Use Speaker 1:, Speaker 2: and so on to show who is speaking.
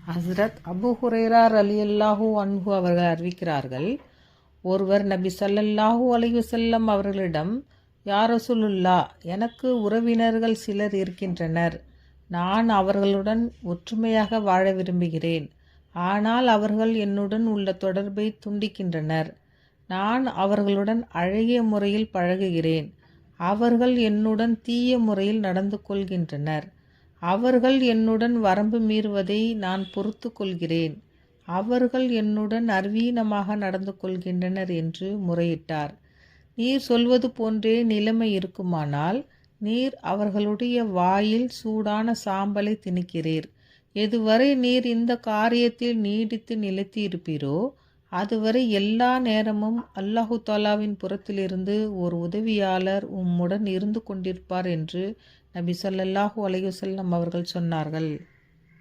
Speaker 1: ஹஸ்ரத் அபு ஹுரைரா ரலியல்லாஹு அன்ஹு அவர்கள் அறிவிக்கிறார்கள், ஒருவர் நபி ஸல்லல்லாஹு அலைஹி வஸல்லம் அவர்களிடம், யா ரசூலுல்லாஹ், எனக்கு உறவினர்கள் சிலர் இருக்கின்றனர். நான் அவர்களுடன் ஒற்றுமையாக வாழ விரும்புகிறேன். ஆனால் அவர்கள் என்னுடன் உள்ள தொடர்பை துண்டிக்கின்றனர். நான் அவர்களுடன் அழகிய முறையில் பழகுகிறேன். அவர்கள் என்னுடன் தீய முறையில் நடந்து கொள்கின்றனர். அவர்கள் என்னுடன் வரம்பு மீறுவதை நான் பொறுத்து கொள்கிறேன். அவர்கள் என்னுடன் அறிவீனமாக நடந்து கொள்கின்றனர் என்று முறையிட்டார். நீர் சொல்வது போன்றே நிலைமை இருக்குமானால், நீர் அவர்களுடைய வாயில் சூடான சாம்பலை திணிக்கிறீர். எதுவரை நீர் இந்த காரியத்தில் நீடித்து நிலைத்திருப்பீரோ அதுவரை எல்லா நேரமும் அல்லாஹு தாலாவின் புறத்திலிருந்து ஒரு உதவியாளர் உம்முடன் இருந்து கொண்டிருப்பார் என்று நபி ஸல்லல்லாஹு அலைஹி வஸல்லம் அவர்கள் சொன்னார்கள்.